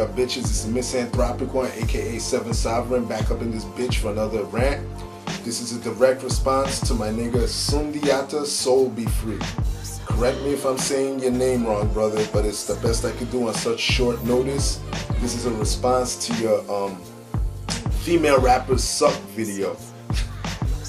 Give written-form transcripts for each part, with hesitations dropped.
up, bitches? It's MisanthropikOne, aka Seven Sovereign, back up in this bitch for another rant. This is a direct response to my nigga Sundiatasoulbefree. Correct me if I'm saying your name wrong, brother, but it's the best I could do on such short notice. This is a response to your female rappers suck video.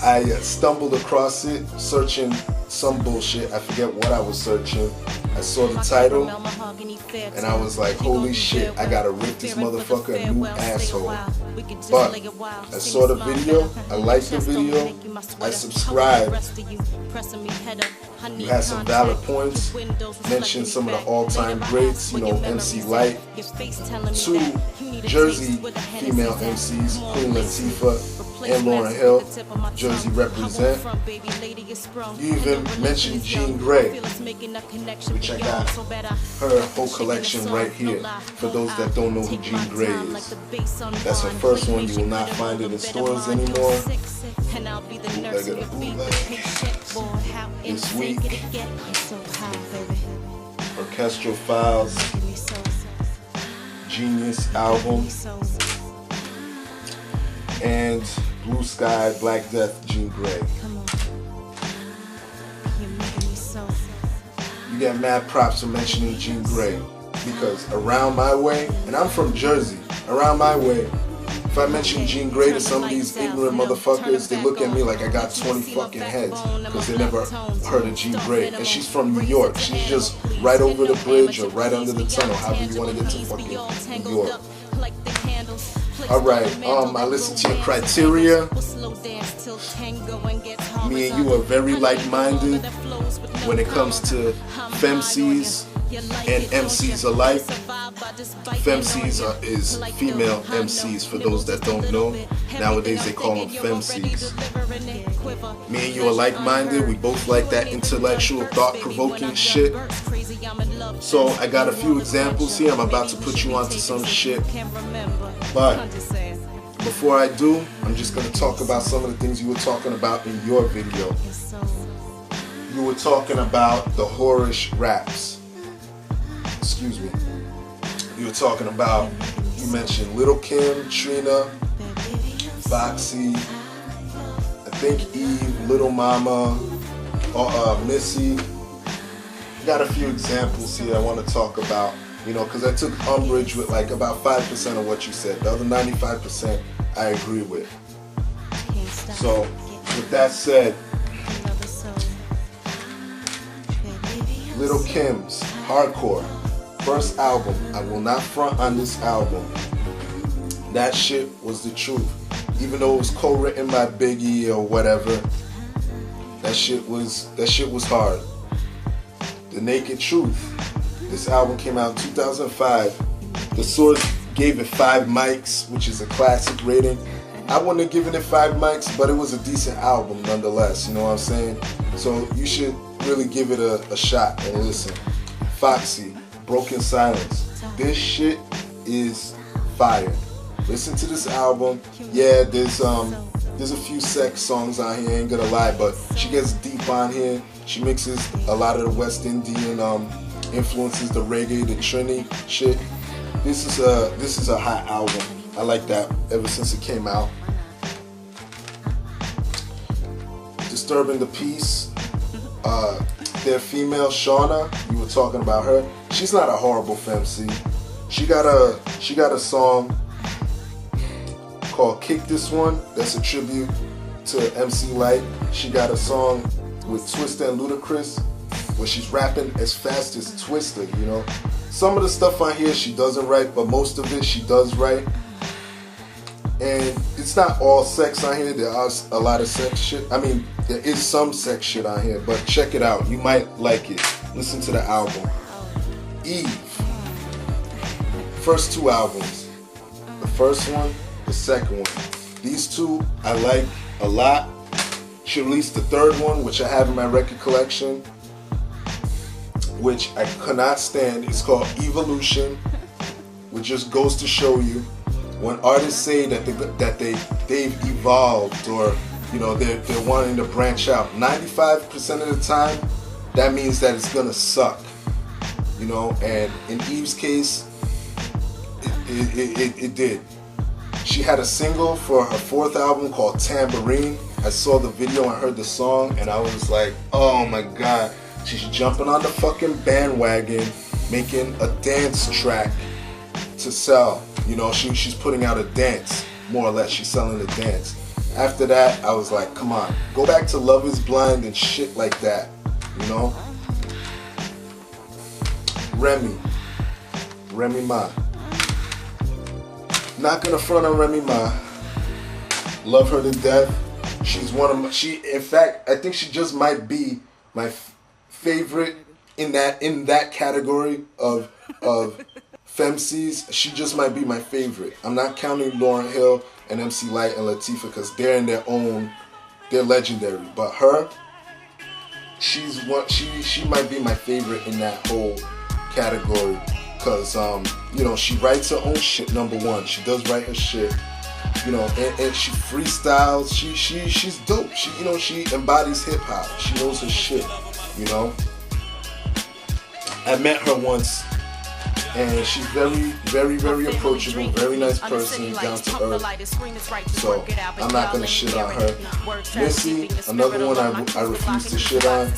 I stumbled across it searching some bullshit. I forget what I was searching. I saw the title and I was like, holy shit, I gotta rip this motherfucker a new asshole. But I saw the video, I liked the video, I subscribed. You had some valid points, mentioned some of the all-time greats, you know, MC Light, 2 Jersey female MCs, Queen Latifah and Lauryn Hill, Jersey represent. You even mentioned Jean Grey, which I got her whole collection right here. For those that don't know who Jean Grey is, that's her first one. You will not find it in stores anymore. This week, Orchestral Files, Genius album, and Blue Sky, Black Death, Jean Grey. You get mad props for mentioning Jean Grey, because around my way, and I'm from Jersey, around my way, if I mention Jean Grey to some of these ignorant motherfuckers, they look at me like I got 20 fucking heads, because they never heard of Jean Grey. And she's from New York. She's just right over the bridge or right under the tunnel, however you want to get to fucking New York. Alright, I listened to your criteria. Me and you are very like-minded when it comes to femcs and MCs alike. Femcs is female MCs, for those that don't know. Nowadays they call them femcs. Me and you are like-minded. We both like that intellectual, thought-provoking shit. So I got a few examples here. I'm about to put you onto some shit. But before I do, I'm just going to talk about some of the things you were talking about in your video. You were talking about the whorish raps. Excuse me. You were talking about, you mentioned Little Kim, Trina, Foxy, I think Eve, Little Mama, Missy. Got a few examples here I want to talk about, you know, because I took umbrage with like about 5% of what you said. The other 95% I agree with. So with that said, Little Kim's Hardcore first album, I will not front on this album. That shit was the truth. Even though it was co-written by Biggie or whatever, that shit was hard. The Naked Truth. This album came out in 2005. The source gave it 5 mics, which is a classic rating. I wouldn't have given it 5 mics, but it was a decent album nonetheless, you know what I'm saying? So you should really give it a shot and listen. Foxy, Broken Silence. This shit is fire. Listen to this album. Yeah, there's a few sex songs on here, I ain't gonna lie, but she gets deep on here. She mixes a lot of the West Indian influences, the reggae, the Trini shit. This is a hot album. I like that ever since it came out. Disturbing the Peace. Their female Shauna, you were talking about her. She's not a horrible femc. She got a song called Kick This One. That's a tribute to MC Light. She got a song with Twista and Ludacris where she's rapping as fast as Twista, you know. Some of the stuff on here she doesn't write, but most of it she does write. And it's not all sex on here. There are a lot of sex shit. I mean, there is some sex shit on here, but check it out. You might like it. Listen to the album. Eve. First 2 albums. The first one, the second one. These 2 I like a lot. She released the 3rd one, which I have in my record collection, which I cannot stand. It's called Evolution, which just goes to show you, when artists say that they've evolved, or you know they're wanting to branch out, 95% of the time that means that it's gonna suck, you know. And in Eve's case, It did. She had a single for her 4th album called Tambourine. I saw the video and heard the song, and I was like, oh my god, she's jumping on the fucking bandwagon, making a dance track to sell. You know, she's putting out a dance, more or less. She's selling a dance. After that, I was like, come on, go back to Love Is Blind and shit like that, you know? Remy Ma. Not gonna front on Remy Ma. Love her to death. She's one of my, in fact, I think she just might be my favorite in that category of femcs. She just might be my favorite. I'm not counting Lauryn Hill and MC Lyte and Latifah because they're in their own, they're legendary. But her, she's what she might be my favorite in that whole category. Cause you know, she writes her own shit. Number one, she does write her shit. You know, and she freestyles. She's dope. She embodies hip hop. She knows her shit. You know, I met her once, and she's very approachable, very nice person, down to earth. So I'm not gonna shit on her. Missy, another one I refuse to shit on.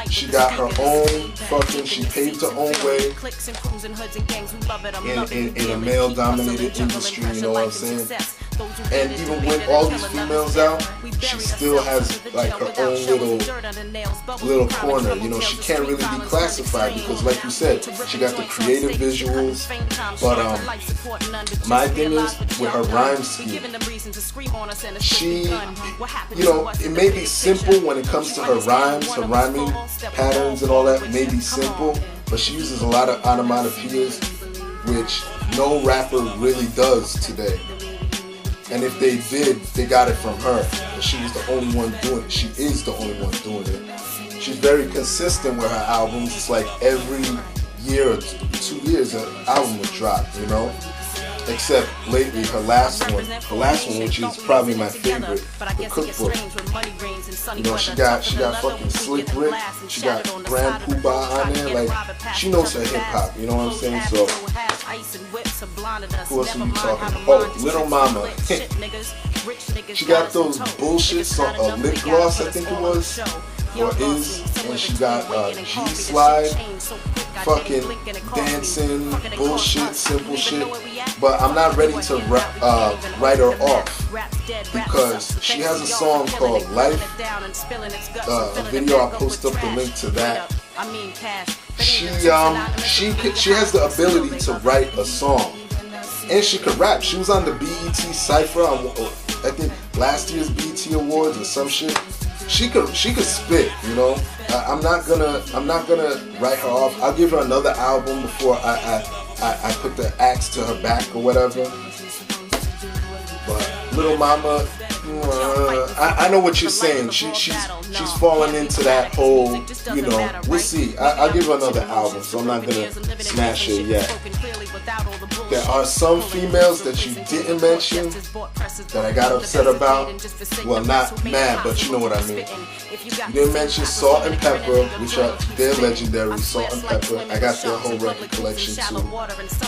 She got her own fucking, she paved her own way in a male-dominated industry, you know what I'm saying? And even with all these females out, she still has like her own little corner. You know, she can't really be classified because, like you said, she got the creative visuals. But my thing is with her rhyme scheme. She, you know, it may be simple when it comes to her rhymes, her rhyming patterns and all that. May be simple, but she uses a lot of onomatopoeias, which no rapper really does today. And if they did, they got it from her. And she was the only one doing it. She is the only one doing it. She's very consistent with her albums. It's like every year or 2 years an album will drop, you know? Except lately, her last one, which is probably my favorite, the Cookbook. You know, she got fucking Slick Rick, she got Grand Poobah on there. Like, she knows her hip hop. You know what I'm saying? So, who else are you talking about? Oh, Little Mama. She got those bullshit lip gloss, I think it was, or is, and she got G-Slide. Fucking dancing, bullshit, simple shit. But I'm not ready to write her off because she has a song called Life, a video. I'll post up the link to that. She has the ability to write a song, and she could rap. She was on the BET Cypher on, I think, last year's BET Awards or some shit. She could spit, you know. I'm not gonna write her off. I'll give her another album before I put the axe to her back or whatever. But Little Mama, I know what you're saying. She's falling into that whole, you know. We'll see. I'll give her another album, so I'm not gonna smash her yet. There are some females that you didn't mention that I got upset about. Well, not mad, but you know what I mean. You didn't mention Salt and Pepper, which they're legendary. Salt and Pepper. I got their whole record collection too.